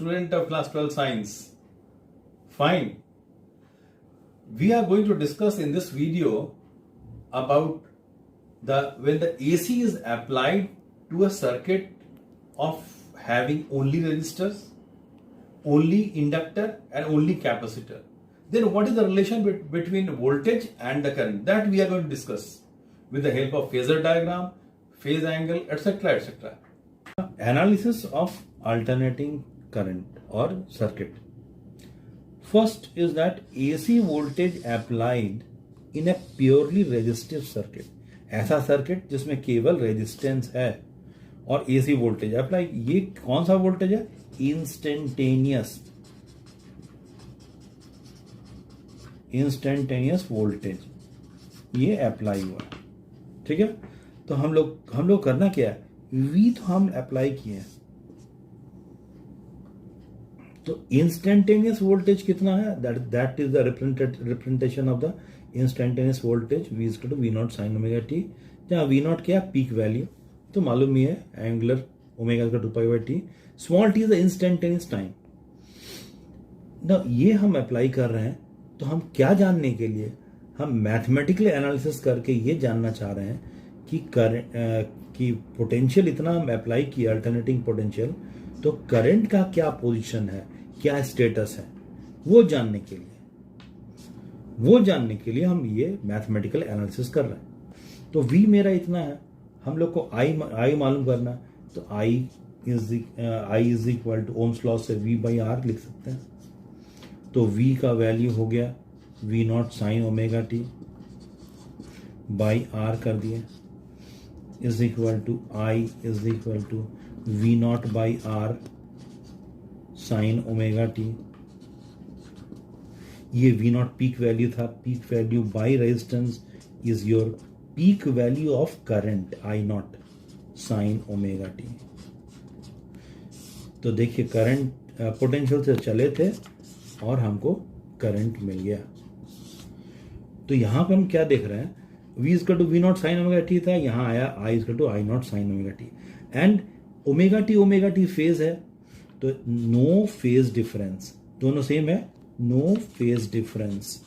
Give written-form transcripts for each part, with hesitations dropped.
student of class 12 science. Fine. We are going to discuss in this video about when the AC is applied to a circuit of having only resistors, only inductor and only capacitor. Then what is the relation between voltage and the current? That we are going to discuss with the help of phasor diagram, phase angle, etc. etc. Analysis of alternating current or circuit. First is that AC voltage applied in a purely resistive circuit. ऐसा circuit जिसमें केवल resistance है और AC voltage apply. ये कौन सा voltage है? Instantaneous voltage ये अप्लाई हुआ. ठीक है. तो हम लोग करना क्या है? V तो हम अप्लाई किए हैं. तो इंस्टेंटेनियस वोल्टेज कितना है? That is the representation of the instantaneous voltage. V is to V naught sine omega t. जहाँ V नॉट क्या? Peak value. तो मालूम ही है एंगुलर ओमेगा का 2π/t. Small t is the instantaneous time. ना ये हम अप्लाई कर रहे हैं. तो हम क्या जानने के लिए? हम मैथमेटिकली एनालिसिस करके ये जानना चाह रहे हैं कि कि पोटेंशियल इतना हम अप्लाई किया, अल्टरनेटिंग पोटेंशियल, तो करंट का क्या पोजीशन है, क्या स्टेटस है, वो जानने के लिए हम ये मैथमेटिकल एनालिसिस कर रहे हैं. तो V मेरा इतना है, हम लोग को I मालूम करना है. तो I is equal to Ohm's law से V/R लिख सकते हैं. तो V का वैल्यू हो गया V naught sine omega t by R कर दिए, is equal to I is equal to V not by R sine omega t. ये V नॉट पीक वैल्यू था. Peak value by resistance is your peak value of current I naught sine omega t. तो देखिए current potential से चले थे और हमको current मिल गया. तो यहां पर हम क्या देख रहे हैं? V is to V naught sine omega t था, यहां आया I is to I naught sine omega t. And omega t phase है, तो नो फेज डिफरेंस. दोनों सेम है, नो फेज डिफरेंस.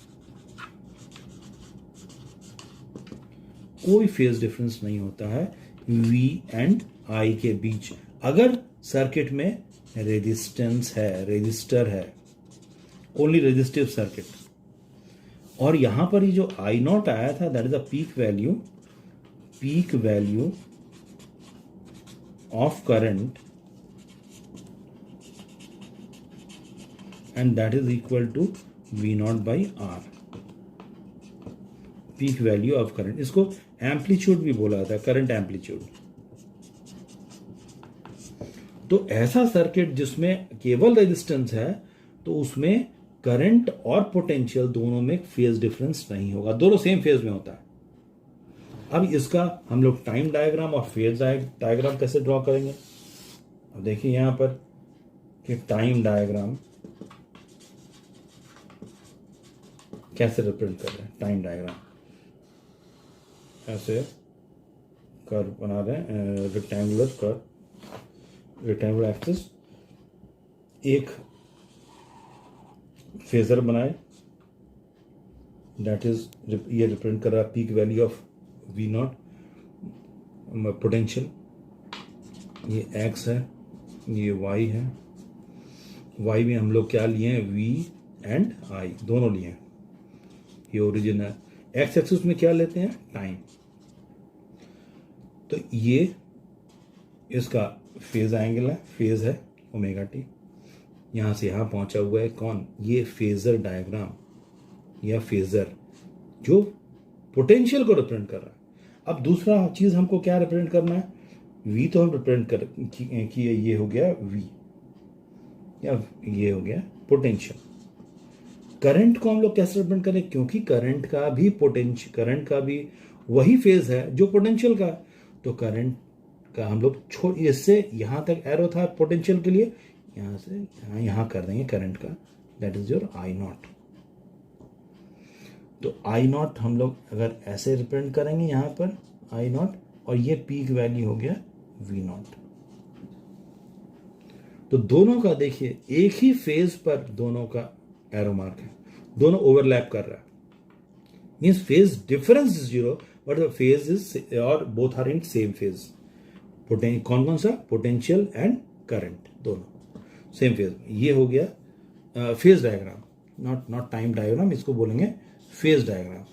कोई फेज डिफरेंस नहीं होता है V एंड I के बीच अगर सर्किट में रेजिस्टेंस है, रेजिस्टर है, ओनली रेजिस्टिव सर्किट. और यहां पर ये जो I नॉट आया था, that is the peak value of current, and that is equal to V not by R. Peak value of current, इसको एम्पलीट्यूड भी बोला जाता है, करंट एम्पलीट्यूड. तो ऐसा सर्किट जिसमें केवल रेजिस्टेंस है, तो उसमें करंट और पोटेंशियल दोनों में फेज डिफरेंस नहीं होगा, दोनों सेम फेज में होता है. अब इसका हम लोग टाइम डायग्राम और फेज डायग्राम कैसे ड्रॉ करेंगे? अब देखिए यहां पर कि टाइम डायग्राम कैसे रिप्रेजेंट कर रहे हैं. टाइम डायग्राम ऐसे कर्व बना रहे हैं, रेक्टेंगुलर एक्सिस. एक फेजर बनाए, दैट इज ये रिप्रेजेंट कर रहा है peak value of V not potential. ये X है, ये Y है. Y में हम लोग क्या लिए हैं? V एंड I दोनों लिए हैं. ये ओरिजिन है. X एक्सिस में क्या लेते हैं? टाइम. तो ये इसका फेज एंगल है, फेज है ओमेगा टी. यहां से यहां पहुंचा हुआ है कौन? ये फेजर डायग्राम या फेजर जो पोटेंशियल को रिप्रेजेंट कर रहा है. अब दूसरा चीज हमको क्या रिप्रेजेंट करना है? V तो हम रिप्रेजेंट किए, ये हो गया V या ये हो गया पोटेंशियल. करंट को हम लोग कैसे रिप्रेजेंट करें? क्योंकि करंट का भी वही फेज है जो पोटेंशियल का. तो करंट का हम लोग इससे यहां तक एरो था पोटेंशियल के लिए, यहां से यहां कर देंगे करंट का, that is your I not. तो I नॉट हम लोग अगर ऐसे रिप्रेजेंट करेंगे यहां पर I नॉट, और ये पीक वैल्यू हो गया V नॉट. तो दोनों का देखिए एक ही फेज पर दोनों का एरो मार्क है, दोनों ओवरलैप कर रहा है, means phase difference is zero but the phase is, और both are in same phase. कौन कौन सा? पोटेंशियल एंड करंट दोनों सेम फेज। ये हो गया phase diagram, not time diagram, इसको बोलेंगे फेज डायग्राम।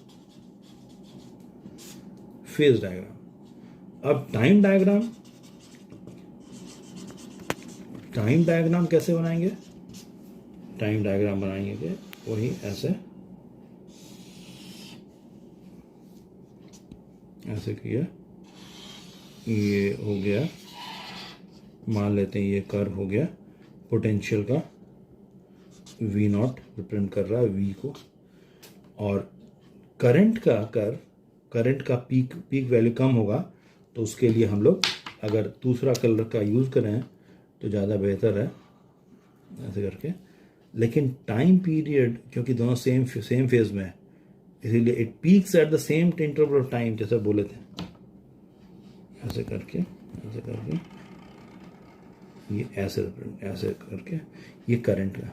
Phase diagram. अब टाइम डायग्राम कैसे बनाएंगे? टाइम डायग्राम बनाएंगे कि वही ऐसे किया, ये हो गया, मान लेते हैं ये कर्व हो गया पोटेंशियल का, V नॉट रिप्रेजेंट कर रहा है V को, और करंट का कर्व, करंट का पीक वैल्यू कम होगा तो उसके लिए हम लोग अगर दूसरा कलर का यूज़ करें तो ज़्यादा बेहतर है, ऐसे करके। लेकिन टाइम पीरियड क्योंकि दोनों सेम फेज में है, इसीलिए it peaks at the same interval of time, जैसे बोले थे, ऐसे करके ये ऐसे करके ये करंट का,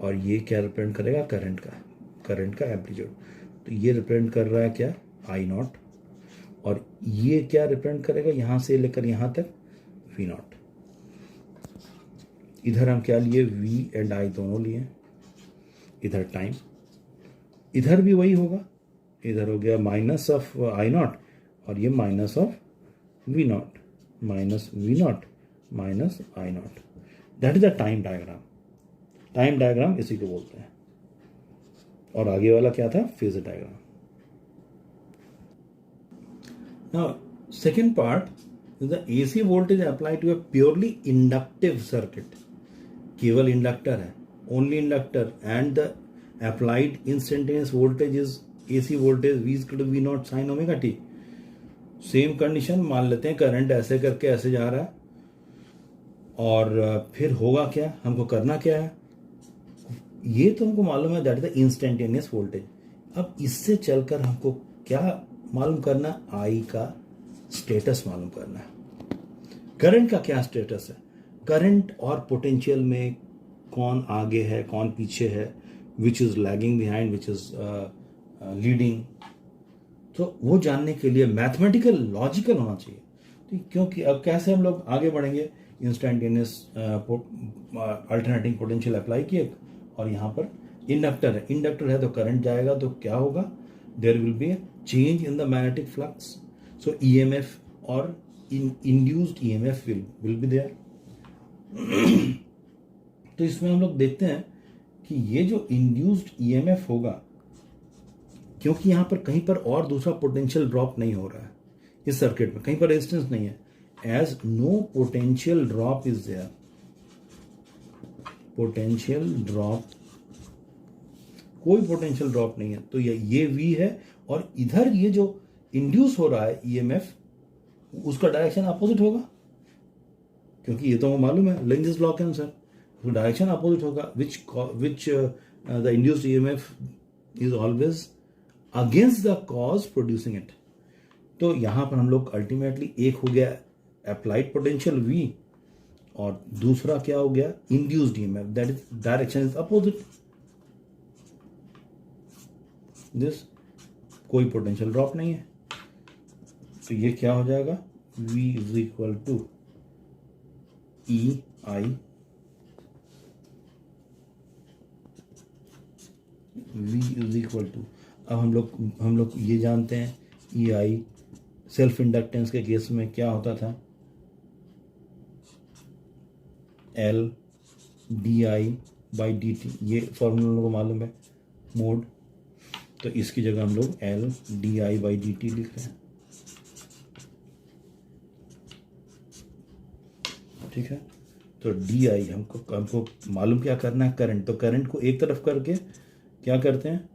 और ये क्या रिप्रेजेंट करेगा? करंट का एम्पलीट्यूड। तो ये रिप्रेजेंट कर रहा है क्या? आई नॉट, और ये क्या रिप्रेजेंट करेगा? यहां से लेकर यहां तक V नॉट। इधर हम क्या लिए? V एंड I दोनों लिए। इधर टाइम, इधर भी वही होगा, इधर हो गया माइनस ऑफ आई नॉट और ये minus of V naught, minus V naught minus I naught. That is the time diagram. Time diagram इसी को बोलते हैं। और आगे वाला क्या था? Phase diagram. Now second part is the AC voltage apply to a purely inductive circuit. केवल इंडक्टर है, only inductor, and the applied instantaneous voltage is AC voltage V naught sine omega t। Same condition मान लेते हैं, current ऐसे करके ऐसे जा रहा है, और फिर होगा क्या? हमको करना क्या है? ये तो हमको मालूम है, that is the instantaneous voltage. अब इससे चलकर हमको क्या मालूम करना? I का स्टेटस मालूम करना है। करंट का क्या स्टेटस है? करंट और पोटेंशियल में कौन आगे है, कौन पीछे है, which is lagging behind, which is leading. तो वो जानने के लिए मैथमेटिकल लॉजिकल होना चाहिए। तो क्योंकि अब कैसे हम लोग आगे बढ़ेंगे? इंस्टेंटेनियस अल्टरनेटिंग पोटेंशियल अप्लाई किए, और यहाँ पर इंडक्टर है तो करंट जाएगा, तो क्या होगा? There will be a change in the magnetic flux, so EMF और induced EMF will be there. तो इसमें हम लोग देखते हैं कि ये जो इंड्यूस्ड EMF होगा, क्योंकि यहाँ पर कहीं पर और दूसरा पोटेंशियल ड्रॉप नहीं हो रहा है इस सर्किट में, कहीं पर रेजिस्टेंस नहीं है, as no potential drop is there, potential drop, कोई पोटेंशियल ड्रॉप नहीं है, तो ये V है, और इधर ये जो इंड्यूस हो रहा है EMF, उसका डायरेक्शन अपोजिट होगा, क्योंकि ये तो मालूम है लेंज़ लॉ के अनुसार, तो डायरेक्शन अपोजिट होगा, which the induced EMF is always against the cause producing it. तो यहां पर हम लोग अल्टीमेटली, एक हो गया अप्लाइड पोटेंशियल V, और दूसरा क्या हो गया? Induced EMF, that is direction is opposite this, कोई पोटेंशियल ड्रॉप नहीं है। तो ये क्या हो जाएगा? V is equal to EI, V is equal to, अब हम लोग ये जानते हैं EI सेल्फ इंडक्टेंस के केस में क्या होता था? L di/dt, ये फॉर्मूला लोगों को मालूम है, मोड। तो इसकी जगह हम लोग L di/dt लिख रहे हैं, ठीक है। तो di हमको मालूम क्या करना है? करंट। तो करंट को एक तरफ करके क्या करते हैं?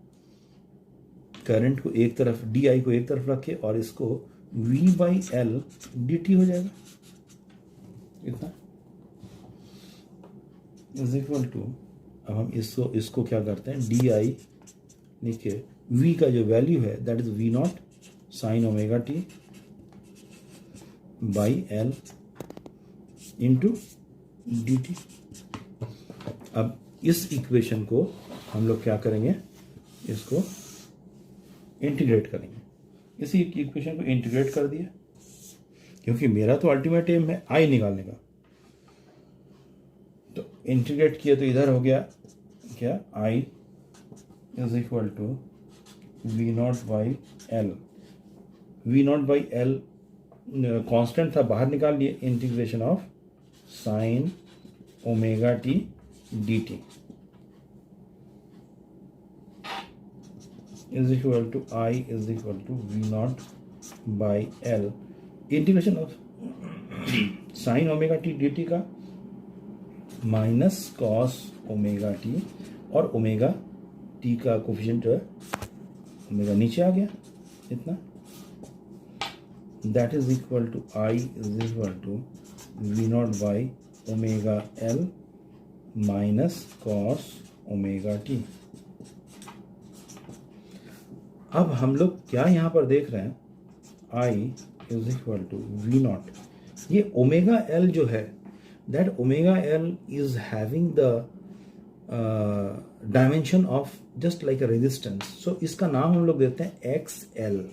करंट को एक तरफ, di को एक तरफ रखे, और इसको V/L dt हो जाएगा, इतना इज इक्वल टू, अब हम इसको क्या करते हैं? di लिखे, V का जो वैल्यू है that is V naught sine omega t by L into D T. अब इस इक्वेशन को हम लोग क्या करेंगे, इसको इंटीग्रेट करेंगे। इसी इक्वेशन को इंटीग्रेट कर दिया, क्योंकि मेरा तो अल्टीमेट एम है आई निकालने का। तो इंटीग्रेट किया तो इधर हो गया क्या, I is equal to V not by L. V not by L constant था, बाहर निकाल लिए, integration of sine omega t d t is equal to I is equal to V not by L, integration of sine omega t d t का minus cos omega t, और omega t का coefficient जो है omega नीचे आ गया इतना, that is equal to I is equal to V not by omega L minus cos omega t. अब हम लोग क्या यहाँ पर देख रहे हैं, I is equal to V not, ये ओमेगा एल जो है, that omega L is having the dimension of just like a resistance, so इसका नाम हम लोग देते हैं एक्स एल,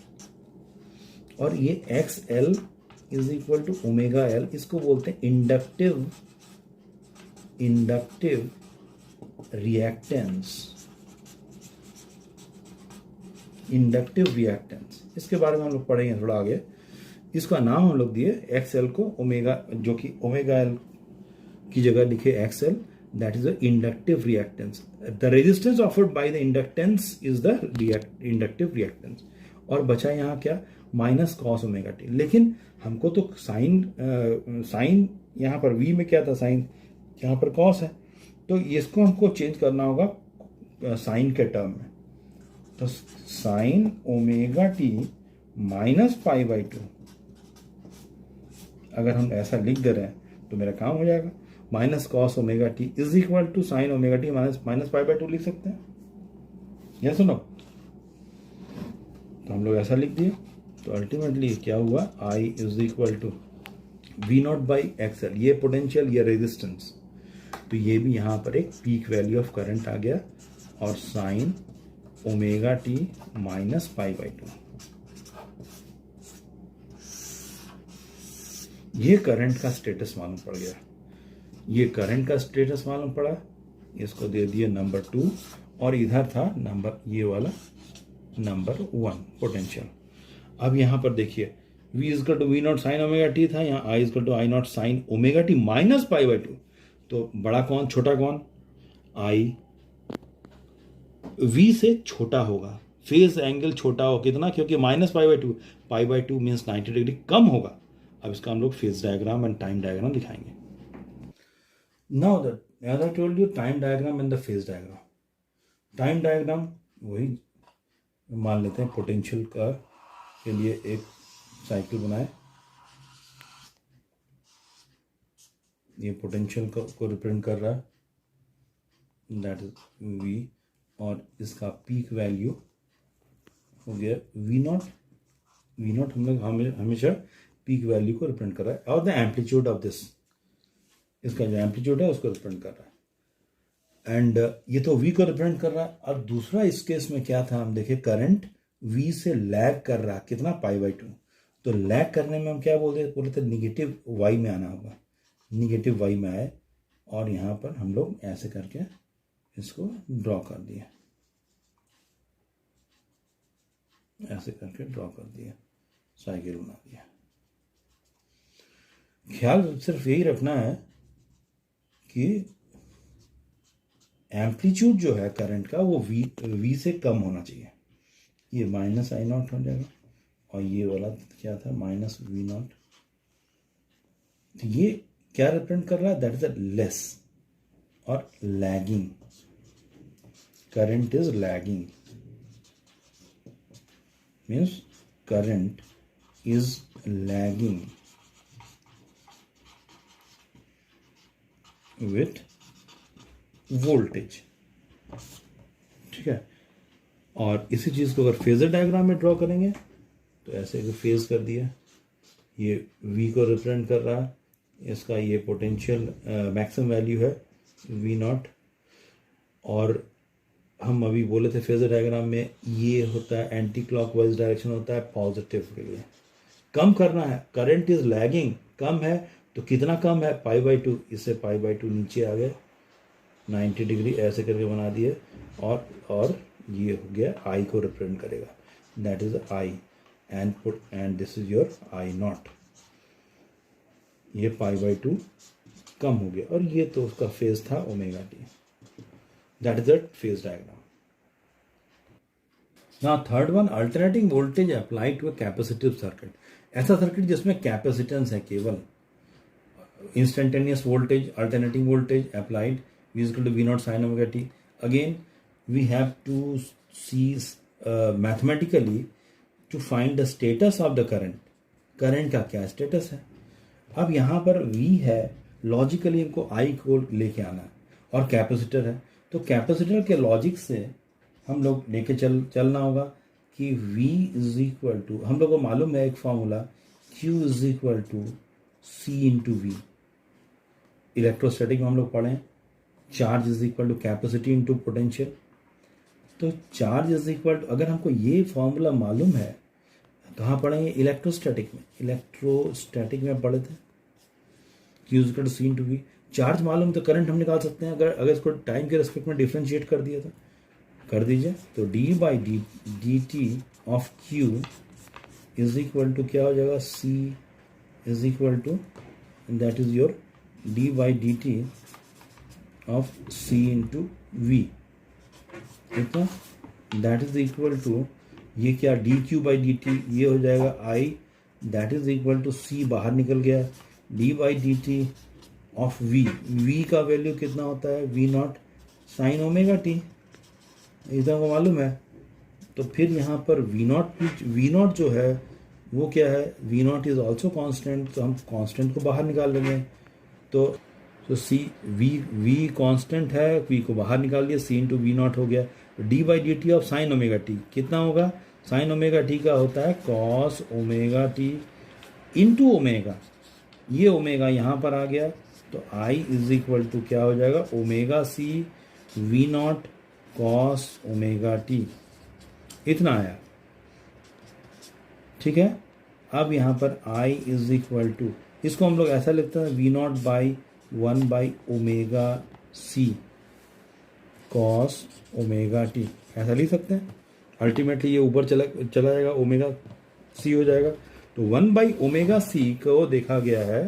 और ये X L is equal to omega L, इसको बोलते हैं इंडक्टिव रिएक्टेंस। इंडक्टिव रिएक्टेंस, इसके बारे में हम लोग पढ़ेंगे थोड़ा आगे। इसका नाम हम लोग दिए एक्स एल को, ओमेगा जो कि ओमेगा एल की जगह लिखे x L, that is the inductive reactance. The resistance offered by the inductance is the inductive reactance. और बचा यहाँ क्या, माइनस कॉस ओमेगा टी। लेकिन हमको तो साइन यहाँ पर वी में क्या था, साइन यहाँ पर कॉस है, तो इसको हमको चेंज करना होगा साइन के टर्म में। तो sign omega t minus pi by to, अगर हम ऐसा लिख दे रहे हैं तो मेरा काम हो जाएगा। Minus cos omega t is equal to sine omega t minus pi by two लिख सकते हैं, या सुनो। तो हम लोग ऐसा लिख दिए, तो अल्टीमेटली क्या हुआ, I is equal to V not by X L, ये पोटेंशियल, ये रेजिस्टेंस, तो ये भी यहाँ पर एक पीक वैल्यू ऑफ करंट आ गया, और sine omega t minus pi by two, ये करंट का स्टेटस मालूम पड़ गया। ये करंट का स्टेटस मालूम पड़ा, इसको दे दिए नंबर 2, और इधर था नंबर, ये वाला नंबर 1 पोटेंशियल। अब यहां पर देखिए v is equal to V naught sine omega t था, यहाँ i is equal to I naught sine omega t minus pi by two. तो बड़ा कौन छोटा कौन, i v से छोटा होगा, फेज एंगल छोटा हो कितना, क्योंकि minus pi by two means 90 degree कम होगा। अब इसका हम लोग phase diagram and time diagram दिखाएंगे। Now that as I told you, time diagram and the phase diagram. Time diagram वही मान लेते हैं, पोटेंशियल का के लिए एक साइकिल बनाए, ये पोटेंशियल को रिप्रेजेंट कर रहा है, दैट इज वी, और इसका पीक वैल्यू हो गया वी नॉट। वी नॉट हम लोग हमेशा पीक वैल्यू को रिप्रेजेंट कर रहा है, और द एम्पलीट्यूड ऑफ दिस, इसका जो एम्पलीट्यूड है उसको रिप्रेजेंट कर रहा है, एंड ये तो वी को रिप्रेजेंट कर रहा है। और दूसरा इस केस में क्या था, हम देखे करंट वी से लैग कर रहा, कितना पाई बाई टू। तो लैग करने में हम क्या बोले थे, निगेटिव वाई में आना होगा, निगेटिव वाई में आए, और यहाँ पर हम लोग ऐसे करके इसको ड्रॉ कर दिए, ऐसे करके ड्रॉ कर दिया, साइकिल बना दिया। ख्याल सिर्फ यही रखना है कि एम्पलीट्यूड जो है करंट का वो वी से कम होना चाहिए। ये माइनस आई नॉट हो जाएगा, और ये वाला क्या था, माइनस वी नॉट। तो ये क्या रिप्रेजेंट कर रहा है, दैट इज अ लेस और lagging, current is lagging, means current is lagging with voltage, ठीक है। और इसी चीज को अगर फेजर डायग्राम में ड्रॉ करेंगे तो ऐसे फेज कर दिया, ये V को रिप्रेजेंट कर रहा है, इसका ये पोटेंशियल मैक्सिमम वैल्यू है वी नॉट, और हम अभी बोले थे फेजर डायग्राम में ये होता है एंटी क्लॉकवाइज डायरेक्शन होता है पॉजिटिव के लिए। कम करना है, करंट इज लैगिंग, कम है तो कितना कम है π/2, इससे π/2 नीचे आ गए 90 डिग्री ऐसे करके बना दिए, और ये हो गया आई को रिप्रेजेंट करेगा, that is I and this is your I not. ये π/2 कम हो गया और ये तो उसका फेज था omega t, that is the phase diagram. Now third one, alternating voltage applied to a capacitive circuit. ऐसा सर्किट जिसमें कैपेसिटेंस है केवल, instantaneous voltage, alternating voltage applied, V is equal to V naught sin omega t. Again, we have to see mathematically to find the status of the current. current का क्या status है? अब यहाँ पर V है, logically इनको I को लेके आना है, और कैपेसिटर है, तो कैपेसिटर के लॉजिक से हम लोग लेके चलना होगा कि V इज इक्वल टू, हम लोग को मालूम है एक formula, Q is equal to C into V. Electrostatic में हम लोग पढ़े charge is equal to capacity into potential. तो चार्ज इज इक्वल टू, अगर हमको ये फॉर्मूला मालूम है, कहाँ पढ़ेंगे? इलेक्ट्रोस्टैटिक में। इलेक्ट्रोस्टैटिक में पढ़े थे Q is equal to C into V. Charge मालूम तो करंट हम निकाल सकते हैं, अगर इसको टाइम के रेस्पेक्ट में डिफ्रेंशिएट कर दिया तो कर दीजिए। तो d/dt of Q is equal to क्या हो जाएगा? C is equal to, and that is your d/dt of C into V, ठीक है? that is equal to, ये क्या dq/dt, ये हो जाएगा I, that is equal to C बाहर निकल गया, d/dt of V का वैल्यू कितना होता है? V naught sine omega T, इतना को मालूम है। तो फिर यहाँ पर V नॉट जो है वो क्या है? V not is also constant, तो हम कॉन्स्टेंट को बाहर निकाल लेंगे। तो सी V कॉन्स्टेंट है, V को बाहर निकाल दिया, C इंटू वी नॉट हो गया। d/dt of sine omega T कितना होगा? साइन ओमेगा टी का होता है cos omega T into omega, ये ओमेगा यहाँ पर आ गया, तो I इज इक्वल टू क्या हो जाएगा? Omega C V not cos omega T, इतना आया, ठीक है। अब यहाँ पर I इज इक्वल टू, इसको हम लोग ऐसा लिखते हैं V not by one by omega C cos omega t, ऐसा लिख सकते हैं। अल्टीमेटली ये ऊपर चला जाएगा, ओमेगा C हो जाएगा। तो 1/ओमेगा C को देखा गया है,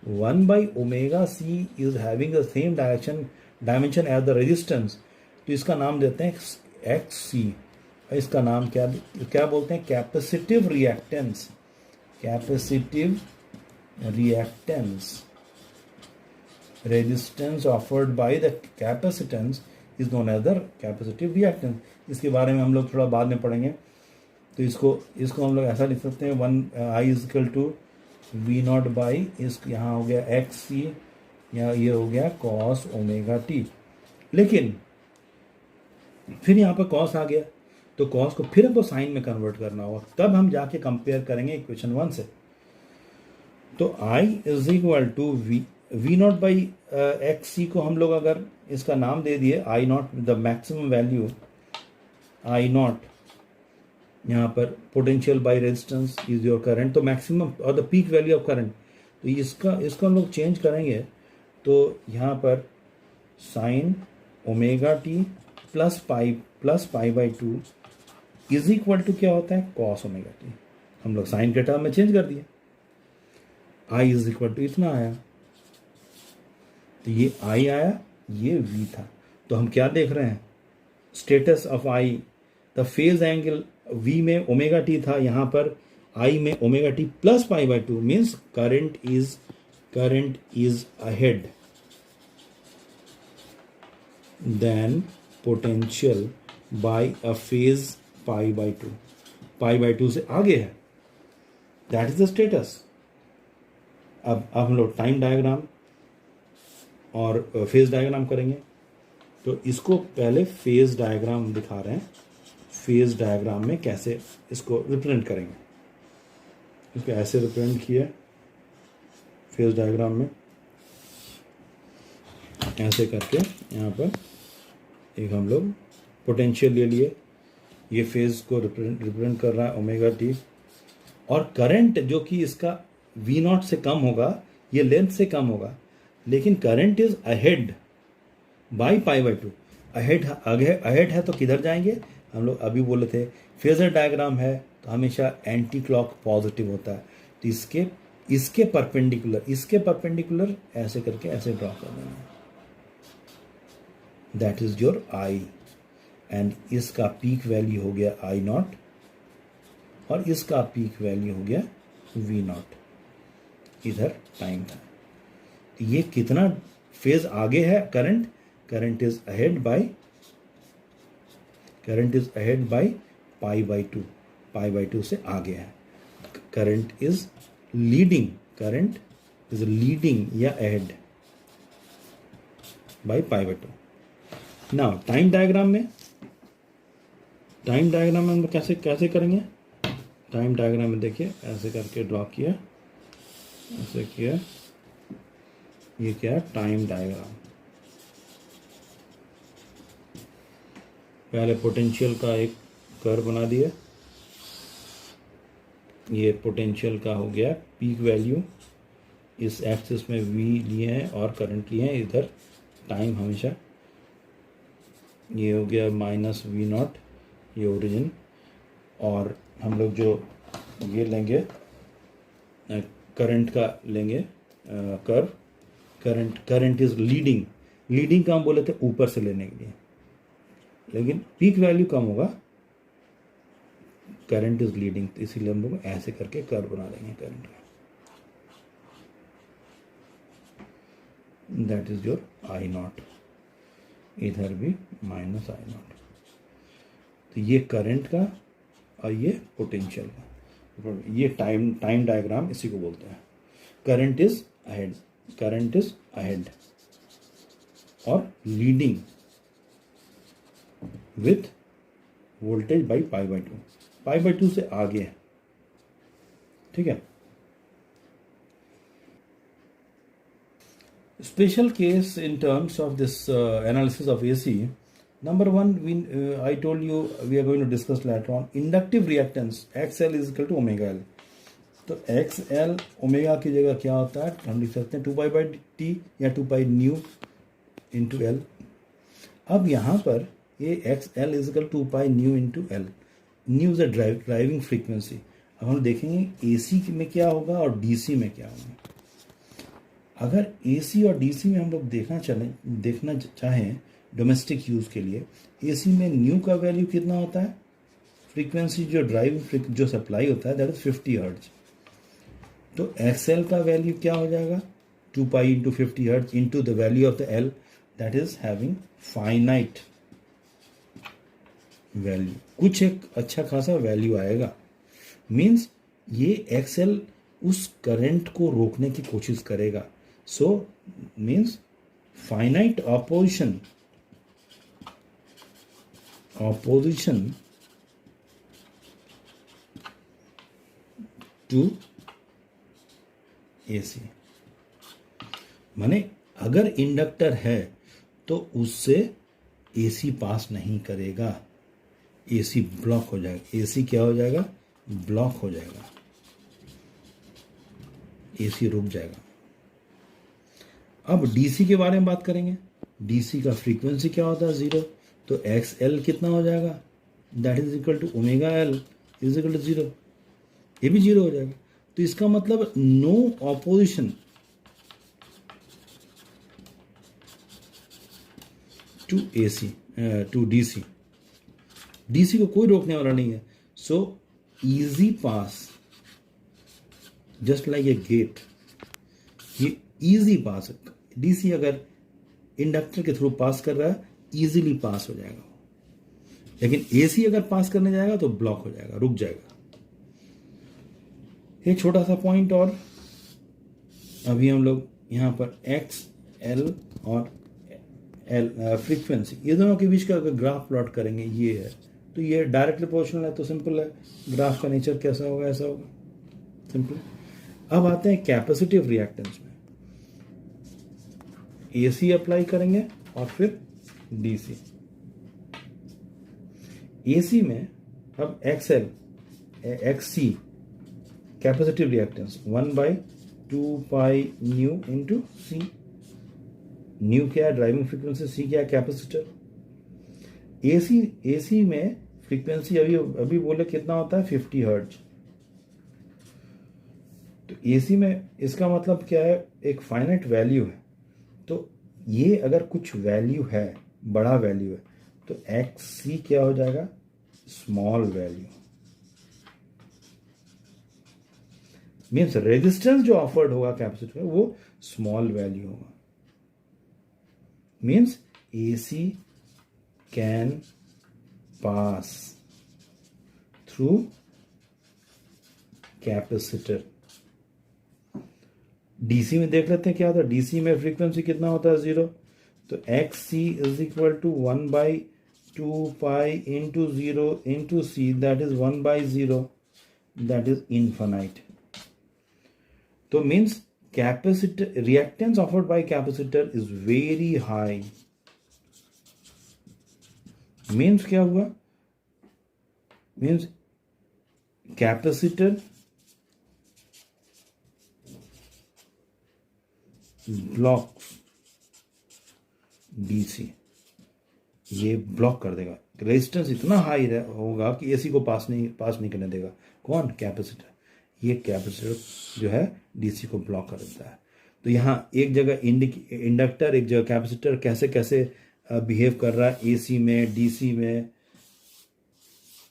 one by omega C is having the same dimension as the resistance, तो इसका नाम देते हैं XC। इसका नाम क्या बोलते हैं? Capacitive reactance. Capacitive reactance, resistance offered by the capacitance is known as the capacitive reactance. इसके बारे में हम लोग थोड़ा बाद में पढ़ेंगे। तो इसको हम लोग ऐसा लिख सकते हैं, 1 I is equal to V not by, इस यहाँ हो गया XC, यहाँ ये हो गया कॉस ओमेगा टी। लेकिन फिर यहाँ पर कॉस आ गया, तो कॉस को फिर हमको साइन में कन्वर्ट करना होगा, तब हम जाके कंपेयर करेंगे इक्वेशन 1 से। तो I is equal to V not by XC को हम लोग अगर इसका नाम दे दिए I not, the maximum value I not, यहाँ पर potential by resistance is your current, तो मैक्सिमम और the peak value of current, तो इसको हम लोग चेंज करेंगे। तो यहाँ पर sine omega t plus π/2 is equal to क्या होता है? Cos omega t. हम लोग साइन के टर्म में चेंज कर दिए, I इज इक्वल टू इतना आया, तो ये I आया, ये V था। तो हम क्या देख रहे हैं? Status of I, the phase angle V में ओमेगा टी था, यहाँ पर I में omega t plus π/2 means current is ahead than potential by a phase π/2 से आगे है, दैट इज द स्टेटस। अब हम लोग टाइम डायग्राम और फेज डायग्राम करेंगे। तो इसको पहले फेज डायग्राम दिखा रहे हैं, फेज डायग्राम में कैसे इसको रिप्रेजेंट करेंगे। इसको ऐसे रिप्रेजेंट किया फेज डायग्राम में ऐसे करके यहाँ पर एक हम लोग पोटेंशियल ले लिए, ये फेज को रिप्रेजेंट कर रहा है ओमेगा टी, और करंट जो कि इसका वी नॉट से कम होगा, ये लेंथ से कम होगा, लेकिन current is ahead by pi by to. Ahead है तो किधर जाएंगे, हम लोग अभी बोले थे फेजर डायग्राम है तो हमेशा एंटी क्लॉक पॉजिटिव होता है, तो इसके परपेंडिकुलर ऐसे करके ऐसे ड्रॉ कर देना है, that is your I, and इसका पीक वैल्यू हो गया आई नॉट और इसका पीक वैल्यू हो गया वी नॉट, इधर टाइम था। ये कितना फेज आगे है current is ahead by pi by to से आगे है। करंट इज लीडिंग या ahead by pi by to. Now time diagram में हम लोग कैसे करेंगे, टाइम डायग्राम में देखिए ऐसे करके ड्रॉ किया, ऐसे किया, ये क्या है टाइम डायग्राम। पहले पोटेंशियल का एक कर्व बना दिया, ये पोटेंशियल का हो गया पीक वैल्यू, इस एक्सिस में वी लिए हैं और करंट लिए हैं, इधर टाइम हमेशा, ये हो गया माइनस वी नॉट, ये ओरिजिन, और हम लोग जो ये लेंगे करंट का लेंगे कर्व, करंट इज लीडिंग का हम बोले थे ऊपर से लेने के लिए, लेकिन पीक वैल्यू कम होगा, करंट इज लीडिंग, तो इसीलिए हम लोग ऐसे करके कर्व बना देंगे करंट का, that is your I not, इधर भी माइनस आई नॉट। तो ये करंट का और ये पोटेंशियल का, ये टाइम डायग्राम इसी को बोलते हैं। करंट इज अहेड और leading with voltage by pi by to से आगे है, ठीक है। Special case in terms of this analysis of AC. Number one, I told you we are going to discuss later on. Inductive reactance XL is equal to omega L. तो XL omega की जगह क्या होता है, हम लिख सकते हैं 2 पाई बाई टी या 2 पाई न्यू इंटू एल। अब यहाँ पर ये XL is equal 2 pi nu into L, new is a driving frequency. अब हम देखेंगे AC में क्या होगा और DC में क्या होगा। अगर AC और DC में हम लोग देखना चाहें डोमेस्टिक यूज़ के लिए, AC में न्यू का वैल्यू कितना होता है, फ्रीक्वेंसी जो जो सप्लाई होता है दैट इज 50 हर्ट्ज, तो XL का वैल्यू क्या हो जाएगा 2 pi into 50 hertz into the value of the L that is having finite value, कुछ एक अच्छा खासा वैल्यू आएगा। मीन्स ये XL उस करंट को रोकने की कोशिश करेगा, so means finite opposition to AC। माने अगर इंडक्टर है तो उससे AC पास नहीं करेगा, AC ब्लॉक हो जाएगा, AC क्या हो जाएगा, ब्लॉक हो जाएगा, AC रुक जाएगा। अब DC के बारे में बात करेंगे, DC का फ्रीक्वेंसी क्या होता है 0, तो XL कितना हो जाएगा, that is equal to omega L is equal to 0, ये भी 0 हो जाएगा। तो इसका मतलब no opposition to AC to DC, DC को कोई रोकने वाला नहीं है, so easy pass just like a gate, ये इजी पास, DC अगर इंडक्टर के थ्रू पास कर रहा है इजीली पास हो जाएगा, लेकिन AC अगर पास करने जाएगा तो ब्लॉक हो जाएगा, रुक जाएगा। एक छोटा सा पॉइंट और, अभी हम लोग यहाँ पर XL और L फ्रीक्वेंसी, ये दोनों के बीच का अगर ग्राफ प्लॉट करेंगे, ये है तो ये डायरेक्टली प्रोपोर्शनल है, तो सिंपल है, ग्राफ का नेचर कैसा होगा ऐसा होगा, सिंपल। अब आते हैं कैपेसिटिव रिएक्टेंस में। AC अप्लाई करेंगे और फिर DC। AC में अब XC capacitive reactance 1/2 new into C। New क्या है? Driving frequency. C क्या है? कैपेसिटर। AC में फ्रीक्वेंसी अभी बोले कितना होता है? 50 हर्ट्ज। तो AC में इसका मतलब क्या है? एक फाइनाइट वैल्यू है। तो ये अगर कुछ वैल्यू है, बड़ा वैल्यू है, तो XC क्या हो जाएगा? Small value. मीन्स रेजिस्टेंस जो ऑफर्ड होगा कैपेसिटर में वो स्मॉल वैल्यू होगा। Means AC can pass through capacitor. DC में देख लेते हैं क्या होता है। DC में फ्रीक्वेंसी कितना होता है? 0। तो XC is equal to 1/2 into 0 into C, that is 1/0, that is infinite. तो means capacitor reactance offered by capacitor is very high. Means क्या हुआ? मीन्स कैपेसिटर ब्लॉक्स DC, ये ब्लॉक कर देगा। रेजिस्टेंस इतना हाई होगा कि AC को पास नहीं करने देगा। कौन? कैपेसिटर। ये कैपेसिटर जो है DC को ब्लॉक कर देता है। तो यहाँ एक जगह इंडक्टर, एक जगह कैपेसिटर कैसे कैसे बिहेव कर रहा है AC में, DC में,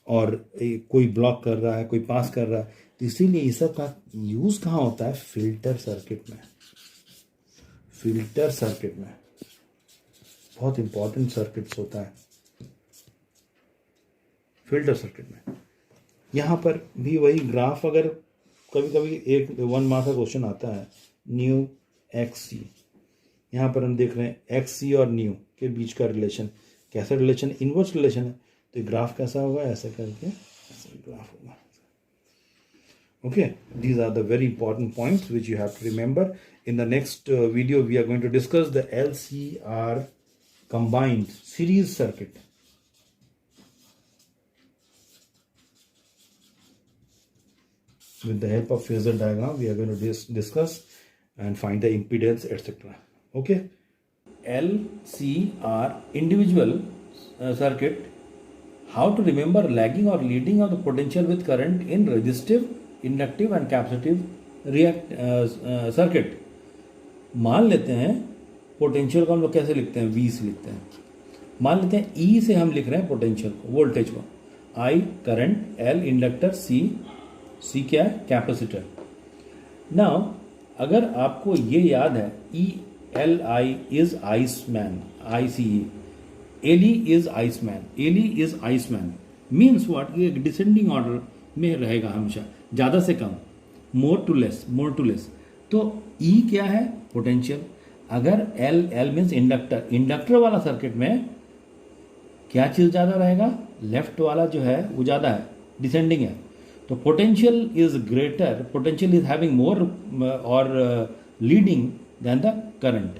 और कोई ब्लॉक कर रहा है, कोई पास कर रहा है। तो इसीलिए ये सब का यूज कहाँ होता है? फिल्टर सर्किट में। फिल्टर सर्किट में बहुत इंपॉर्टेंट सर्किट्स होता है फिल्टर सर्किट में। यहाँ पर भी वही ग्राफ, अगर कभी कभी एक 1 मार्क का क्वेश्चन आता है, न्यू XC, यहाँ पर हम देख रहे हैं XC और न्यू के बीच का रिलेशन। कैसा रिलेशन? इनवर्स रिलेशन है। तो ग्राफ कैसा होगा? ऐसे करके ऐसा ग्राफ होगा। Okay, these are the very important points which you have to remember. In the next video, we are going to discuss the LCR combined series circuit. With the help of phasor diagram, we are going to discuss and find the impedance, etc. Okay. LCR individual circuit. How to remember lagging or leading of the potential with current in resistive, inductive and capacitive circuit. मान लेते हैं potential को हम लोग कैसे लिखते हैं? V से लिखते हैं। मान लेते हैं E से हम लिख रहे हैं पोटेंशियल को, वोल्टेज को। I current, L inductor, C क्या है? कैपेसिटर। नाउ अगर आपको ये याद है, ELI is Iceman, ICE, LE is Iceman, LE is Iceman means what? ये डिसेंडिंग ऑर्डर में रहेगा हमेशा, ज़्यादा से कम, मोर टू लेस। तो E क्या है? पोटेंशियल। अगर L मीन्स इंडक्टर वाला सर्किट में क्या चीज़ ज़्यादा रहेगा? लेफ्ट वाला जो है वो ज़्यादा है, डिसेंडिंग है। तो potential is greater, potential is having more और leading than the current.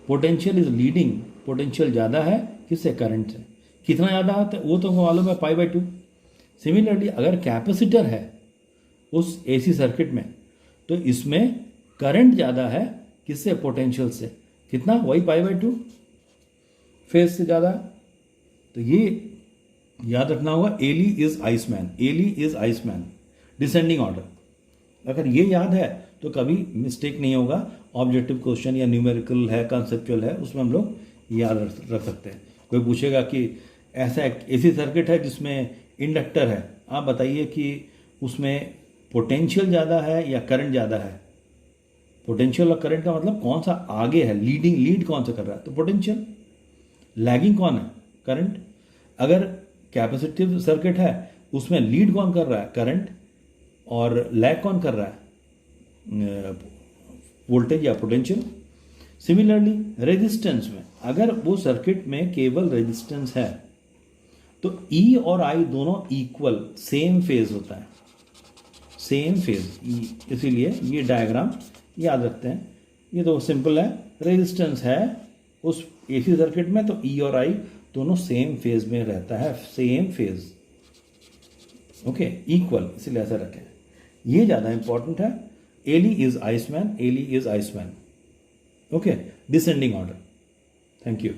Potential is leading, potential ज़्यादा है किससे? करंट से। कितना ज़्यादा है? वो तो मालूम है, π/2। सिमिलरली अगर कैपेसिटर है उस AC सर्किट में, तो इसमें करंट ज़्यादा है किससे? पोटेंशियल से। कितना? वही π/2, फेज से ज़्यादा। तो ये याद रखना होगा, LE is Iceman, descending order. अगर ये याद है तो कभी मिस्टेक नहीं होगा। ऑब्जेक्टिव क्वेश्चन या न्यूमेरिकल है, कंसेप्चुअल है, उसमें हम लोग याद रख सकते हैं। कोई पूछेगा कि ऐसा AC सर्किट है जिसमें इंडक्टर है, आप बताइए कि उसमें पोटेंशियल ज़्यादा है या करंट ज़्यादा है? पोटेंशियल और करंट का मतलब कौन सा आगे है? लीड कौन सा कर रहा है? तो पोटेंशियल। लैगिंग कौन है? करंट। अगर कैपेसिटिव सर्किट है उसमें लीड कौन कर रहा है? करंट। और लैग कौन कर रहा है? वोल्टेज या पोटेंशियल। सिमिलरली रेजिस्टेंस में, अगर वो सर्किट में केवल रेजिस्टेंस है तो E और I दोनों इक्वल, सेम फेज होता है, सेम फेज। इसीलिए ये डायग्राम याद रखते हैं। ये तो सिंपल है, रेजिस्टेंस है उस एसी सर्किट में, तो ई और आई दोनों सेम फेज में रहता है, सेम फेज, ओके, इक्वल, इसलिए ऐसा रखें। ये ज़्यादा इंपॉर्टेंट है। ELI is ICE man, ELI is ICE man, okay, descending order. Thank you.